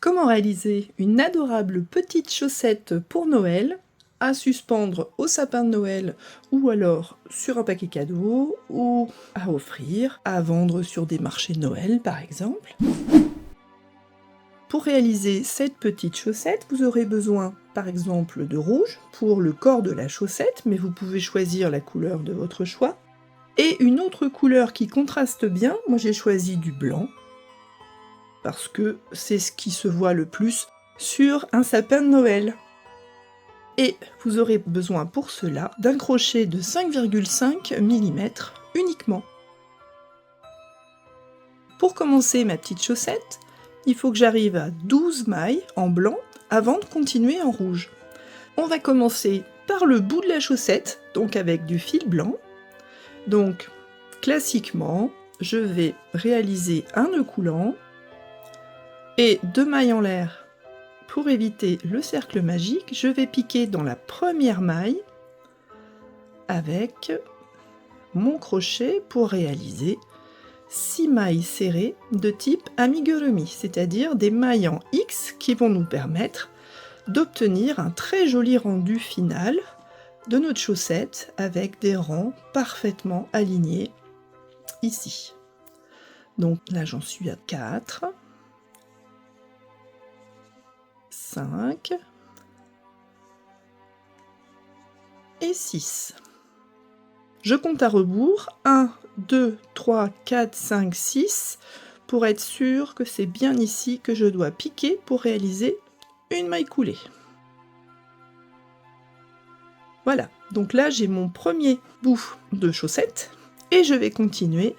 Comment réaliser une adorable petite chaussette pour Noël à suspendre au sapin de Noël ou alors sur un paquet cadeau ou à offrir, à vendre sur des marchés de Noël par exemple. Pour réaliser cette petite chaussette, vous aurez besoin par exemple de rouge pour le corps de la chaussette, mais vous pouvez choisir la couleur de votre choix. Et une autre couleur qui contraste bien, moi j'ai choisi du blanc, parce que c'est ce qui se voit le plus sur un sapin de Noël. Et vous aurez besoin pour cela d'un crochet de 5,5 mm uniquement. Pour commencer ma petite chaussette, il faut que j'arrive à 12 mailles en blanc avant de continuer en rouge. On va commencer par le bout de la chaussette, donc avec du fil blanc. Donc, classiquement, je vais réaliser un nœud coulant et 2 mailles en l'air. Pour éviter le cercle magique, je vais piquer dans la première maille avec mon crochet pour réaliser 6 mailles serrées de type amigurumi, c'est-à-dire des mailles en X qui vont nous permettre d'obtenir un très joli rendu final de notre chaussette avec des rangs parfaitement alignés ici. Donc là j'en suis à 4, 5 et 6. Je compte à rebours, 1, 2, 3, 4, 5, 6, pour être sûr que c'est bien ici que je dois piquer pour réaliser une maille coulée. Voilà, donc là j'ai mon premier bout de chaussette, et je vais continuer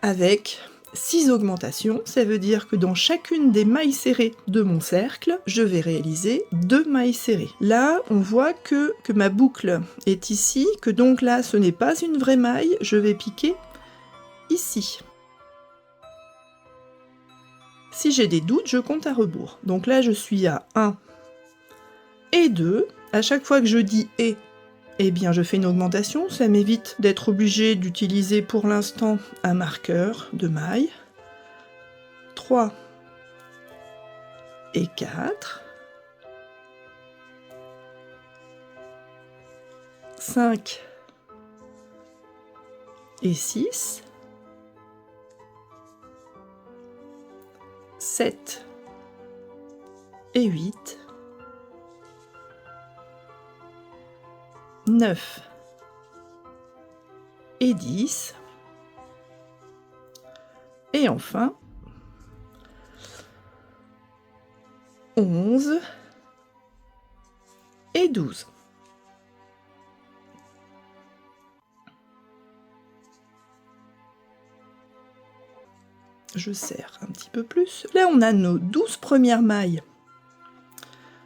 avec 6 augmentations, ça veut dire que dans chacune des mailles serrées de mon cercle, je vais réaliser 2 mailles serrées. Là, on voit que ma boucle est ici, que donc là, ce n'est pas une vraie maille, je vais piquer ici. Si j'ai des doutes, je compte à rebours. Donc là, je suis à 1 et 2. À chaque fois que je dis « et », eh bien, je fais une augmentation, ça m'évite d'être obligée d'utiliser pour l'instant un marqueur de maille. 3 et 4, 5 et 6, 7 et 8, 9 et 10, et enfin 11 et 12. Je serre un petit peu plus. Là, on a nos 12 premières mailles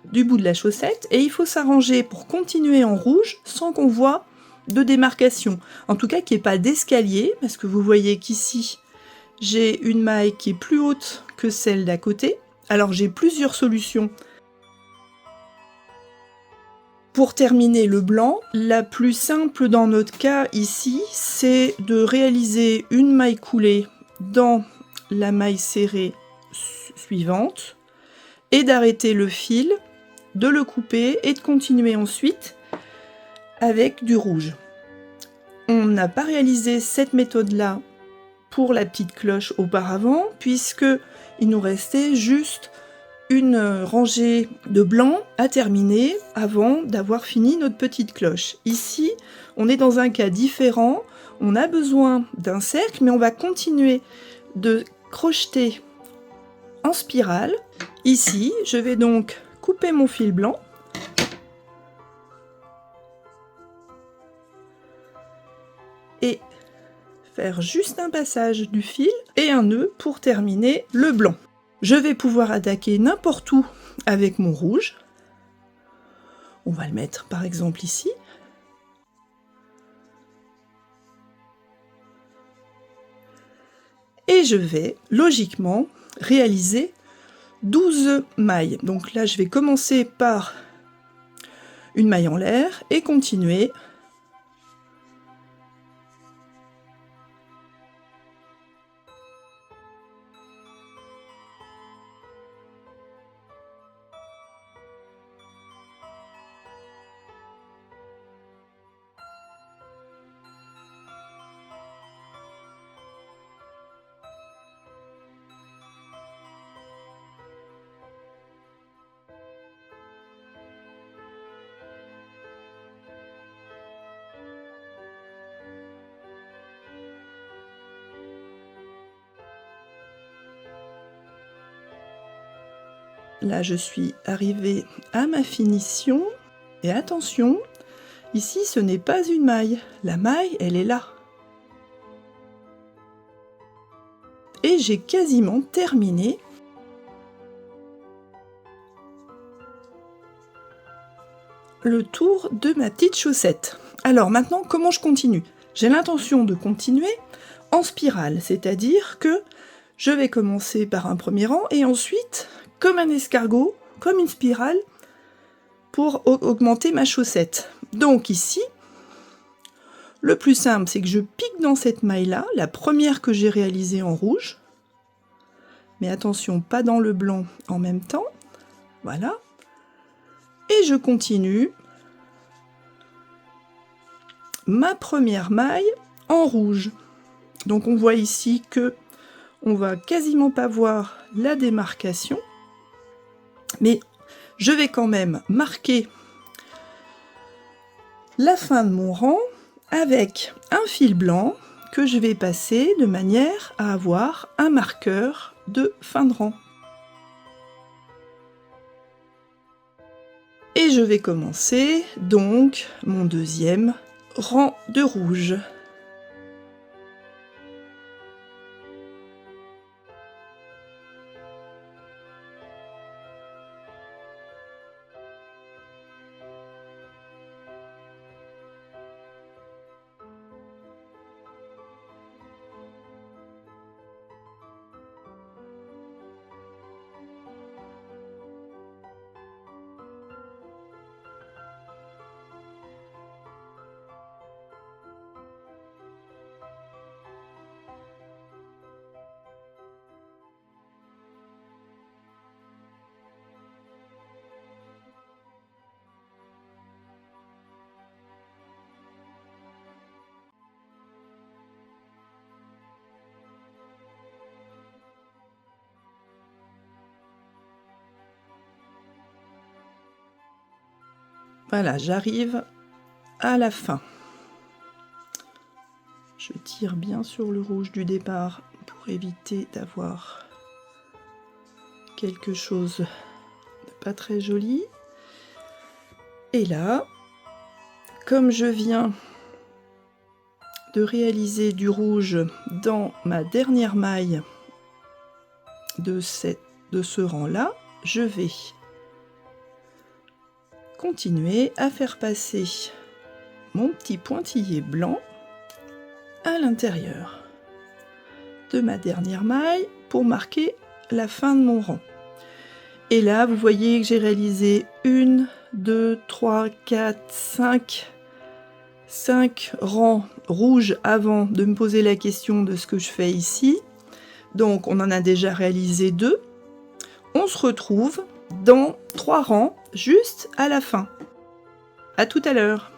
du bout de la chaussette, et il faut s'arranger pour continuer en rouge sans qu'on voit de démarcation. En tout cas, qu'il n'y ait pas d'escalier, parce que vous voyez qu'ici, j'ai une maille qui est plus haute que celle d'à côté. Alors, j'ai plusieurs solutions. Pour terminer le blanc, la plus simple dans notre cas ici, c'est de réaliser une maille coulée dans la maille serrée suivante et d'arrêter le fil, de le couper et de continuer ensuite avec du rouge. On n'a pas réalisé cette méthode-là pour la petite cloche auparavant, puisque il nous restait juste une rangée de blanc à terminer avant d'avoir fini notre petite cloche. Ici, on est dans un cas différent, on a besoin d'un cercle, mais on va continuer de crocheter en spirale. Ici, je vais donc couper mon fil blanc et faire juste un passage du fil et un nœud pour terminer le blanc. Je vais pouvoir attaquer n'importe où avec mon rouge. On va le mettre par exemple ici. Et je vais logiquement réaliser 12 mailles. Donc là, je vais commencer par une maille en l'air et continuer . là je suis arrivée à ma finition, et attention, ici ce n'est pas une maille, la maille elle est là. Et j'ai quasiment terminé le tour de ma petite chaussette. Alors maintenant, comment je continue? J'ai l'intention de continuer en spirale, c'est-à-dire que je vais commencer par un premier rang et ensuite, comme un escargot, comme une spirale, pour augmenter ma chaussette. Donc ici, le plus simple, c'est que je pique dans cette maille-là, la première que j'ai réalisée en rouge, mais attention, pas dans le blanc en même temps, voilà, et je continue ma première maille en rouge. Donc on voit ici que on va quasiment pas voir la démarcation, mais je vais quand même marquer la fin de mon rang avec un fil blanc que je vais passer de manière à avoir un marqueur de fin de rang. Et je vais commencer donc mon deuxième rang de rouge. Voilà, j'arrive à la fin. Je tire bien sur le rouge du départ pour éviter d'avoir quelque chose de pas très joli. Et là, comme je viens de réaliser du rouge dans ma dernière maille de ce rang-là, je vais continuer à faire passer mon petit pointillé blanc à l'intérieur de ma dernière maille pour marquer la fin de mon rang. Et là, vous voyez que j'ai réalisé 1, 2, 3, 4, 5 rangs rouges avant de me poser la question de ce que je fais ici. Donc, on en a déjà réalisé 2. On se retrouve dans 3 rangs juste à la fin. À tout à l'heure.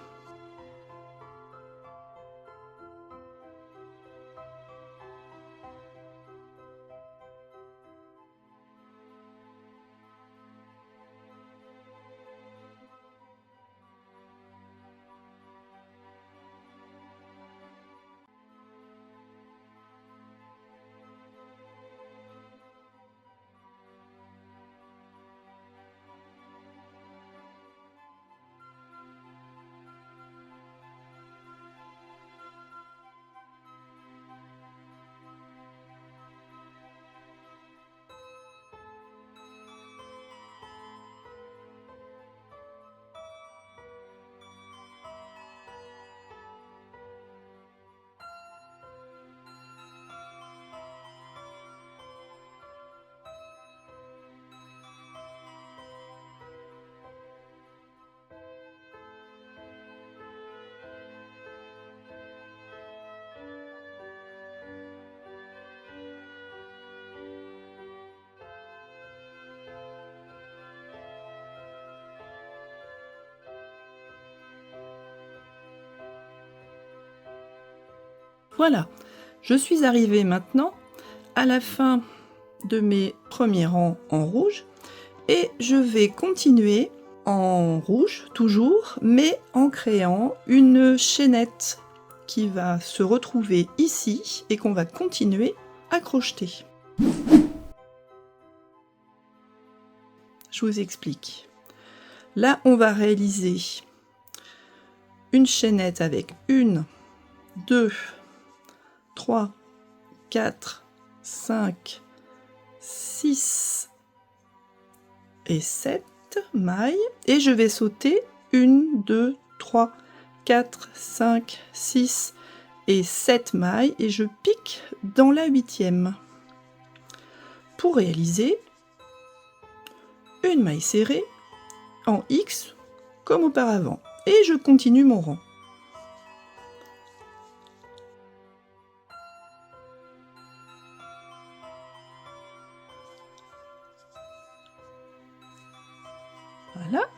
Voilà, je suis arrivée maintenant à la fin de mes premiers rangs en rouge et je vais continuer en rouge toujours, mais en créant une chaînette qui va se retrouver ici et qu'on va continuer à crocheter. Je vous explique. Là, on va réaliser une chaînette avec 1, 2, 3, 4, 5, 6 et 7 mailles. Et je vais sauter 1, 2, 3, 4, 5, 6 et 7 mailles. Et je pique dans la 8e. Pour réaliser une maille serrée en X comme auparavant. Et je continue mon rang. Voilà,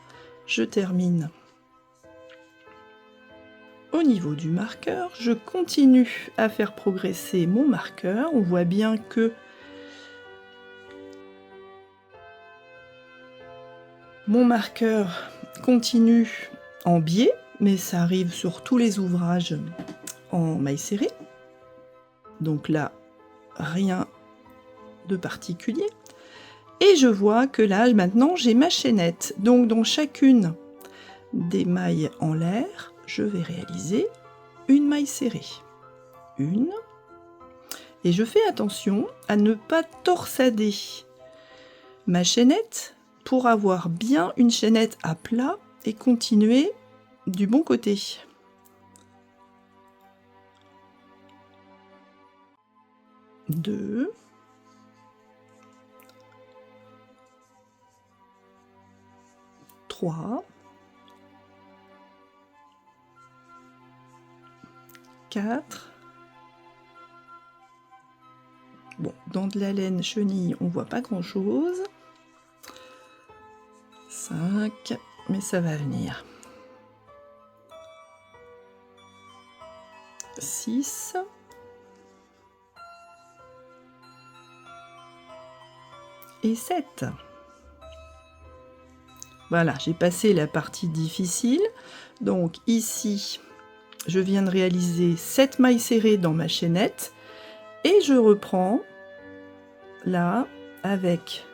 je termine. Au niveau du marqueur, je continue à faire progresser mon marqueur. On voit bien que mon marqueur continue en biais, mais ça arrive sur tous les ouvrages en maille serrée. Donc là, rien de particulier. Et je vois que là, maintenant, j'ai ma chaînette. Donc, dans chacune des mailles en l'air, je vais réaliser une maille serrée. Une. Et je fais attention à ne pas torsader ma chaînette pour avoir bien une chaînette à plat et continuer du bon côté. Deux. 3, 4. Bon, dans de la laine chenille, on voit pas grand chose. 5, mais ça va venir. 6. Et 7. Voilà, j'ai passé la partie difficile. Donc ici, je viens de réaliser 7 mailles serrées dans ma chaînette. Et je reprends là avec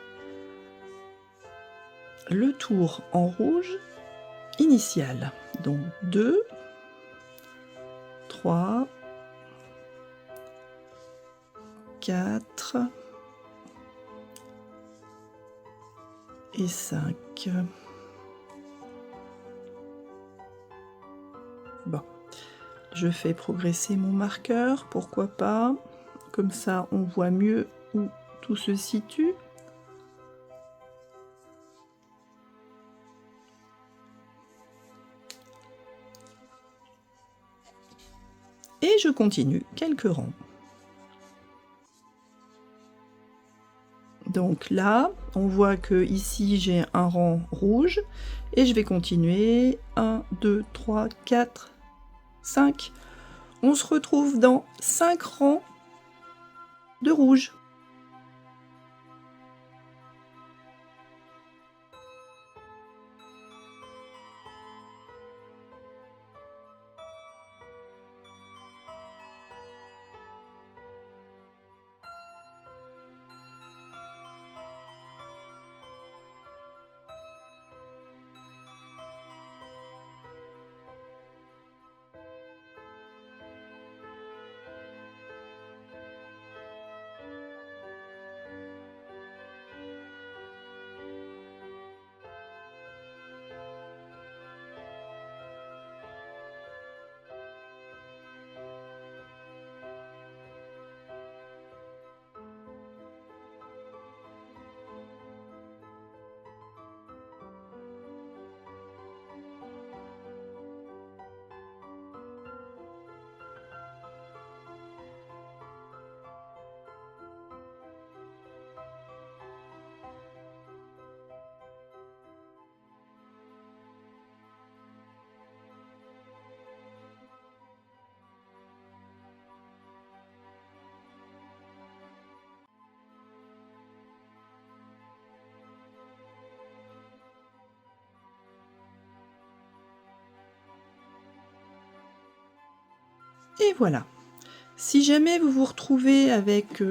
le tour en rouge initial. Donc 2, 3, 4 et 5. Bon, je fais progresser mon marqueur, pourquoi pas. Comme ça, on voit mieux où tout se situe. Et je continue quelques rangs. Donc là, on voit que ici j'ai un rang rouge et je vais continuer. 1, 2, 3, 4, 5. On se retrouve dans 5 rangs de rouge. Et voilà. Si jamais vous vous retrouvez avec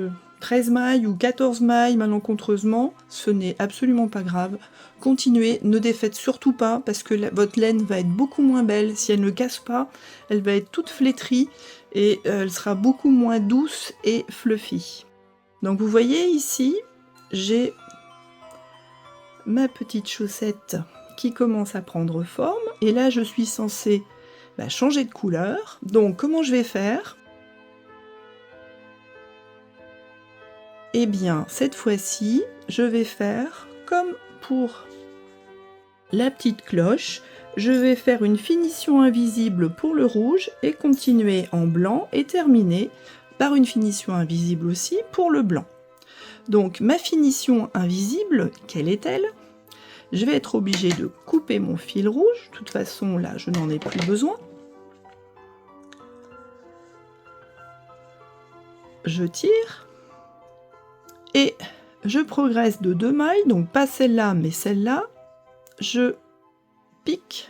13 mailles ou 14 mailles malencontreusement, ce n'est absolument pas grave. Continuez, ne défaites surtout pas parce que votre laine va être beaucoup moins belle. Si elle ne casse pas, elle va être toute flétrie et elle sera beaucoup moins douce et fluffy. Donc vous voyez ici, j'ai ma petite chaussette qui commence à prendre forme et là je suis censée changer de couleur. Donc comment je vais faire ? Eh bien cette fois-ci je vais faire comme pour la petite cloche, je vais faire une finition invisible pour le rouge et continuer en blanc et terminer par une finition invisible aussi pour le blanc. Donc ma finition invisible, quelle est-elle ? Je vais être obligée de couper mon fil rouge, de toute façon là je n'en ai plus besoin. Je tire et je progresse de 2 mailles, donc pas celle-là mais celle-là. Je pique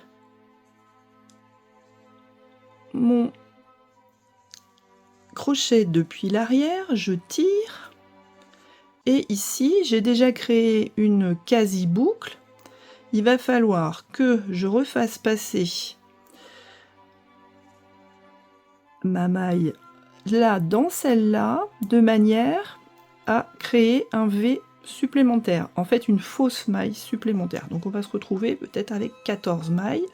mon crochet depuis l'arrière, je tire et ici j'ai déjà créé une quasi-boucle. Il va falloir que je refasse passer ma maille là dans celle-là de manière à créer un V supplémentaire, en fait une fausse maille supplémentaire. Donc on va se retrouver peut-être avec 14 mailles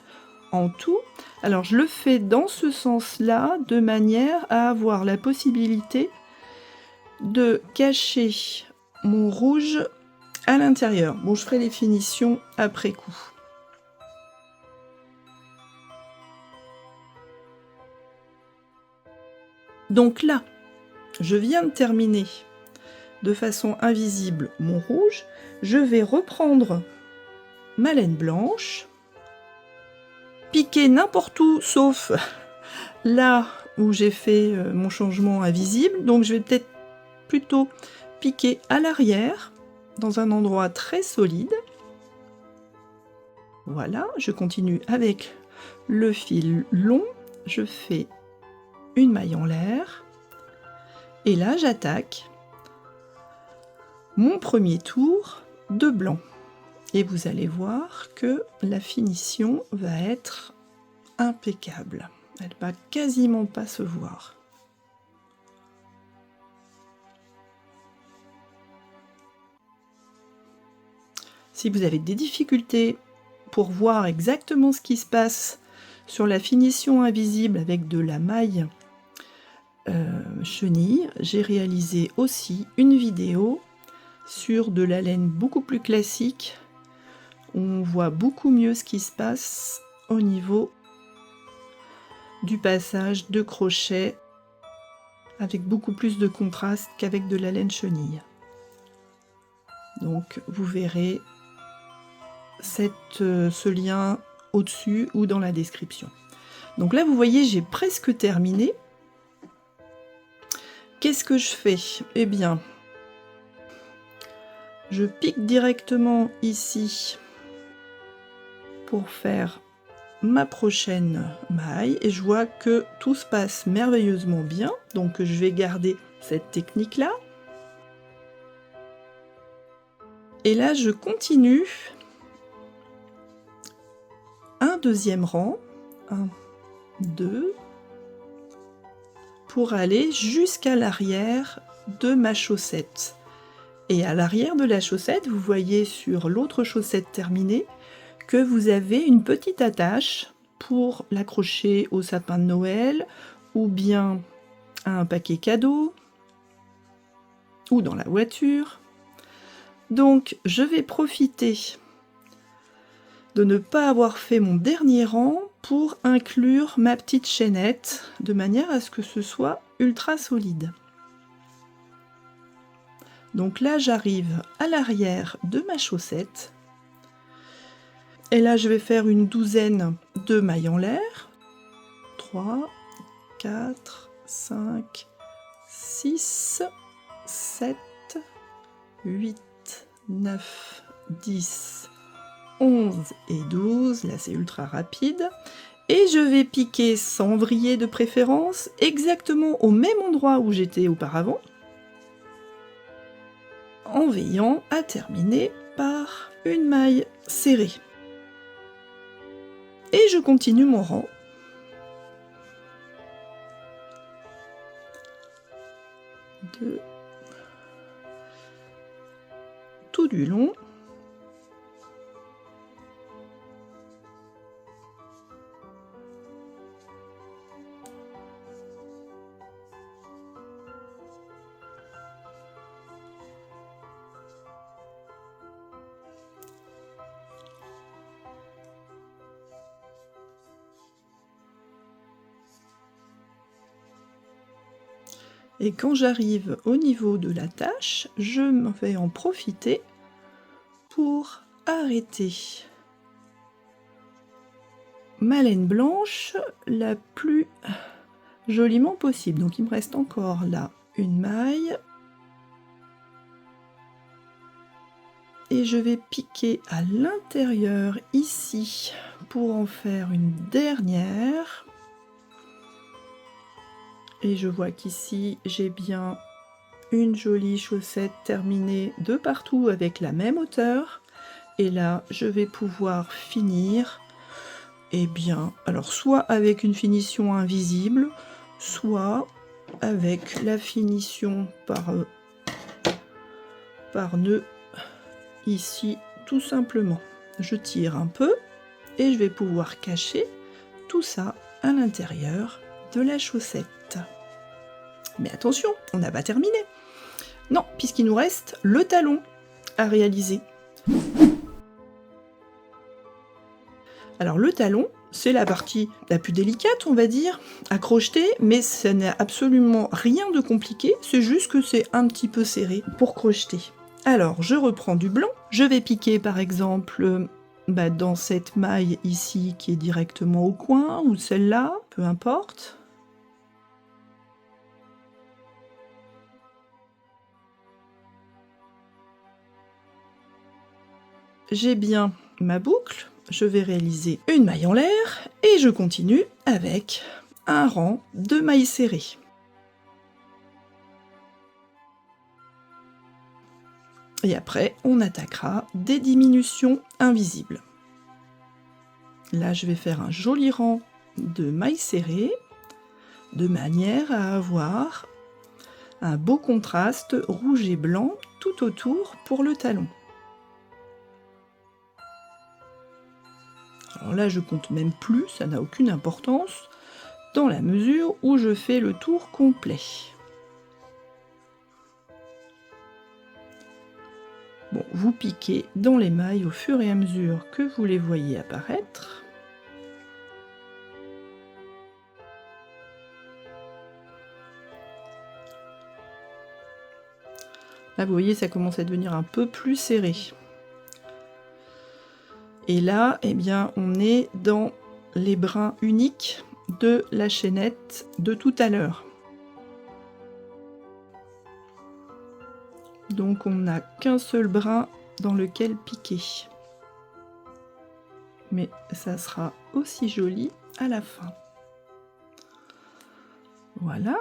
en tout. Alors je le fais dans ce sens-là de manière à avoir la possibilité de cacher mon rouge à l'intérieur. Bon, je ferai les finitions après coup. Donc là, je viens de terminer de façon invisible mon rouge. Je vais reprendre ma laine blanche, piquer n'importe où sauf là où j'ai fait mon changement invisible. Donc je vais peut-être plutôt piquer à l'arrière dans un endroit très solide. Voilà, je continue avec le fil long, je fais une maille en l'air et là j'attaque mon premier tour de blanc et vous allez voir que la finition va être impeccable, elle va quasiment pas se voir. Si vous avez des difficultés pour voir exactement ce qui se passe sur la finition invisible avec de la maille chenille, j'ai réalisé aussi une vidéo sur de la laine beaucoup plus classique. On voit beaucoup mieux ce qui se passe au niveau du passage de crochet avec beaucoup plus de contraste qu'avec de la laine chenille. Donc vous verrez ce lien au-dessus ou dans la description. Donc là vous voyez j'ai presque terminé. Qu'est-ce que je fais ? Eh bien, je pique directement ici pour faire ma prochaine maille et je vois que tout se passe merveilleusement bien, donc je vais garder cette technique là et là je continue un deuxième rang, 1, 2, pour aller jusqu'à l'arrière de ma chaussette. Et à l'arrière de la chaussette, vous voyez sur l'autre chaussette terminée que vous avez une petite attache pour l'accrocher au sapin de Noël ou bien à un paquet cadeau ou dans la voiture. Donc je vais profiter de ne pas avoir fait mon dernier rang pour inclure ma petite chaînette de manière à ce que ce soit ultra solide. Donc là j'arrive à l'arrière de ma chaussette et là je vais faire une douzaine de mailles en l'air. 3, 4, 5, 6, 7, 8, 9, 10, 11 et 12, là c'est ultra rapide, et je vais piquer sans vriller de préférence, exactement au même endroit où j'étais auparavant. en veillant à terminer par une maille serrée. Et je continue mon rang. Tout du long. Et quand j'arrive au niveau de la tâche, je vais en profiter pour arrêter ma laine blanche la plus joliment possible. Donc il me reste encore là une maille. Et je vais piquer à l'intérieur ici pour en faire une dernière. Et je vois qu'ici, j'ai bien une jolie chaussette terminée de partout avec la même hauteur. Et là, je vais pouvoir finir, eh bien, alors soit avec une finition invisible, soit avec la finition par nœud ici, tout simplement. Je tire un peu et je vais pouvoir cacher tout ça à l'intérieur de la chaussette. Mais attention, on n'a pas terminé. Non, puisqu'il nous reste le talon à réaliser. Alors le talon, c'est la partie la plus délicate, on va dire, à crocheter, mais ça n'a absolument rien de compliqué, c'est juste que c'est un petit peu serré pour crocheter. Alors, je reprends du blanc, je vais piquer par exemple dans cette maille ici qui est directement au coin, ou celle-là, peu importe. J'ai bien ma boucle, je vais réaliser une maille en l'air et je continue avec un rang de mailles serrées. Et après, on attaquera des diminutions invisibles. Là, je vais faire un joli rang de mailles serrées, de manière à avoir un beau contraste rouge et blanc tout autour pour le talon. Alors là, je compte même plus, ça n'a aucune importance, dans la mesure où je fais le tour complet. Bon, vous piquez dans les mailles au fur et à mesure que vous les voyez apparaître. Là, vous voyez, ça commence à devenir un peu plus serré. Et là, eh bien, on est dans les brins uniques de la chaînette de tout à l'heure. Donc, on n'a qu'un seul brin dans lequel piquer. Mais ça sera aussi joli à la fin. Voilà.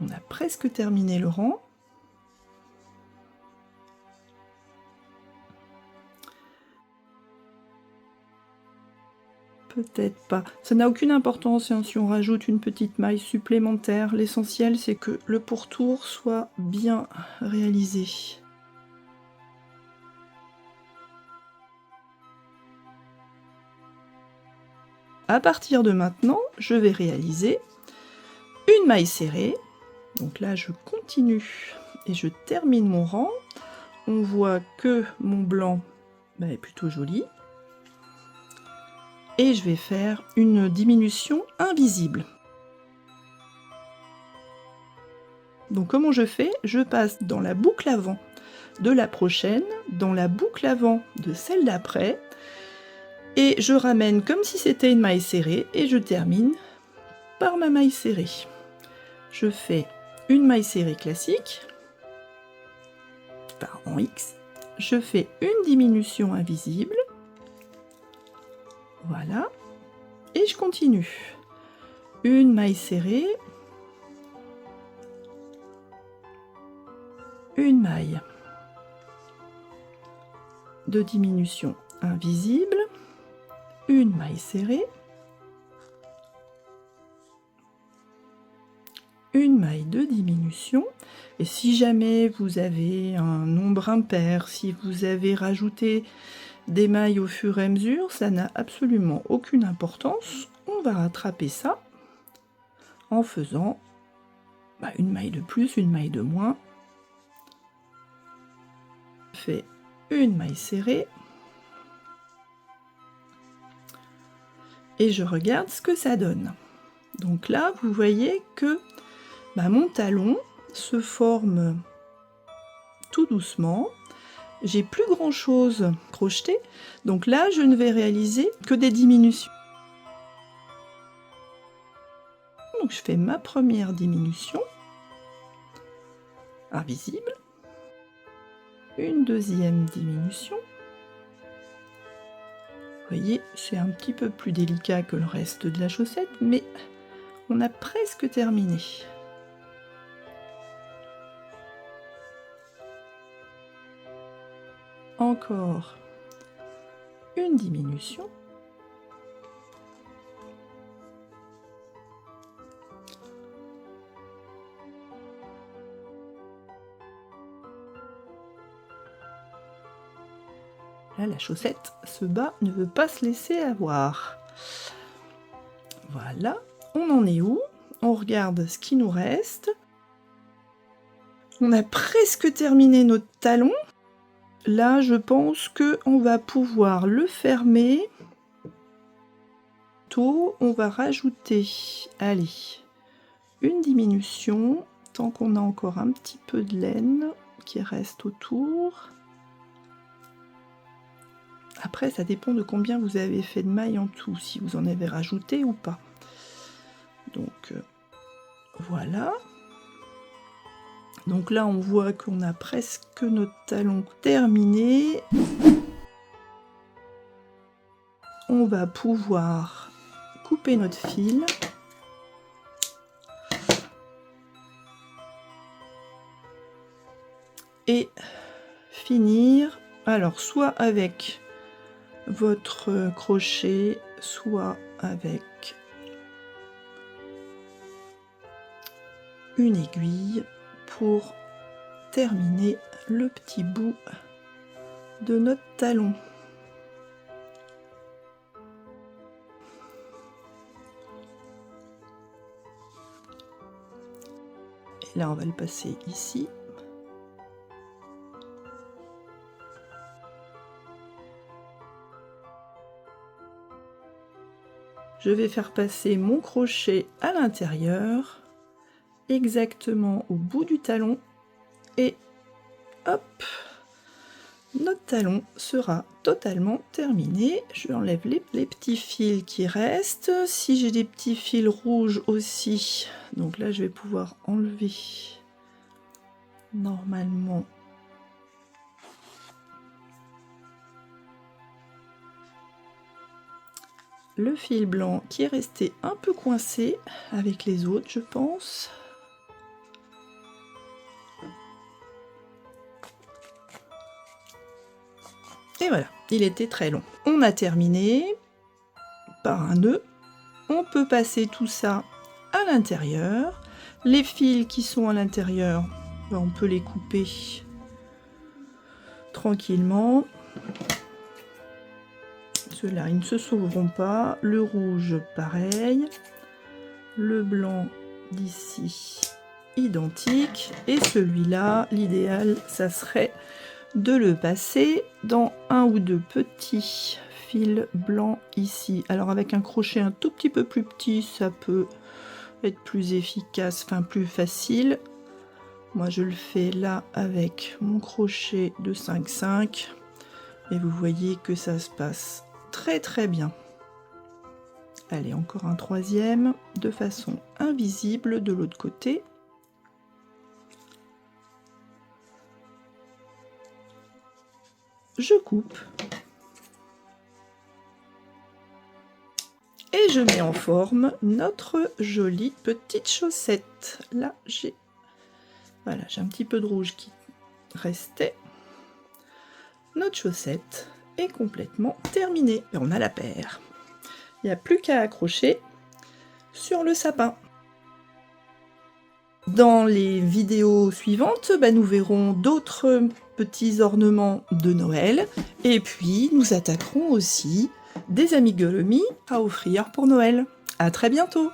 On a presque terminé le rang. Peut-être pas. Ça n'a aucune importance hein, si on rajoute une petite maille supplémentaire. L'essentiel, c'est que le pourtour soit bien réalisé. À partir de maintenant, je vais réaliser une maille serrée. Donc là, je continue et je termine mon rang. On voit que mon blanc est plutôt joli. Et je vais faire une diminution invisible. Donc comment je fais? Je passe dans la boucle avant de la prochaine, dans la boucle avant de celle d'après, et je ramène comme si c'était une maille serrée, et je termine par ma maille serrée. Je fais une maille serrée classique, en X, je fais une diminution invisible, voilà, et je continue. Une maille serrée, une maille de diminution invisible, une maille serrée, une maille de diminution, et si jamais vous avez un nombre impair, si vous avez rajouté des mailles au fur et à mesure, ça n'a absolument aucune importance. On va rattraper ça en faisant une maille de plus, une maille de moins. Je fais une maille serrée et je regarde ce que ça donne. Donc là, vous voyez que mon talon se forme tout doucement. J'ai plus grand chose crocheté, donc là je ne vais réaliser que des diminutions. Donc je fais ma première diminution invisible, une deuxième diminution. Vous voyez, c'est un petit peu plus délicat que le reste de la chaussette, mais on a presque terminé. Encore une diminution. Là, la chaussette se bat, ne veut pas se laisser avoir. Voilà, on en est où? On regarde ce qui nous reste. On a presque terminé notre talon. Là, je pense qu'on va pouvoir le fermer. On va rajouter, allez, une diminution, tant qu'on a encore un petit peu de laine qui reste autour. Après, ça dépend de combien vous avez fait de mailles en tout, si vous en avez rajouté ou pas. Donc, voilà. Donc là, on voit qu'on a presque notre talon terminé. On va pouvoir couper notre fil. Et finir, alors soit avec votre crochet, soit avec une aiguille pour terminer le petit bout de notre talon. Et là, on va le passer ici. Je vais faire passer mon crochet à l'intérieur, exactement au bout du talon, et hop, notre talon sera totalement terminé. Je enlève les petits fils qui restent. Si j'ai des petits fils rouges aussi, donc là je vais pouvoir enlever normalement le fil blanc qui est resté un peu coincé avec les autres, je pense. Et voilà, il était très long. On a terminé par un nœud. On peut passer tout ça à l'intérieur. Les fils qui sont à l'intérieur, on peut les couper tranquillement. Ceux-là, ils ne se sauveront pas. Le rouge, pareil. Le blanc d'ici, identique. Et celui-là, l'idéal, ça serait de le passer dans un ou deux petits fils blancs ici. Alors avec un crochet un tout petit peu plus petit, ça peut être plus efficace, enfin plus facile. Moi je le fais là avec mon crochet de 5,5 et vous voyez que ça se passe très très bien. Allez, encore un troisième de façon invisible de l'autre côté. Je coupe et je mets en forme notre jolie petite chaussette. Là j'ai un petit peu de rouge restait. Notre chaussette est complètement terminée. Et on a la paire. Il n'y a plus qu'à accrocher sur le sapin. Dans les vidéos suivantes, nous verrons d'autres petits ornements de Noël. Et puis, nous attaquerons aussi des amigurumis à offrir pour Noël. À très bientôt!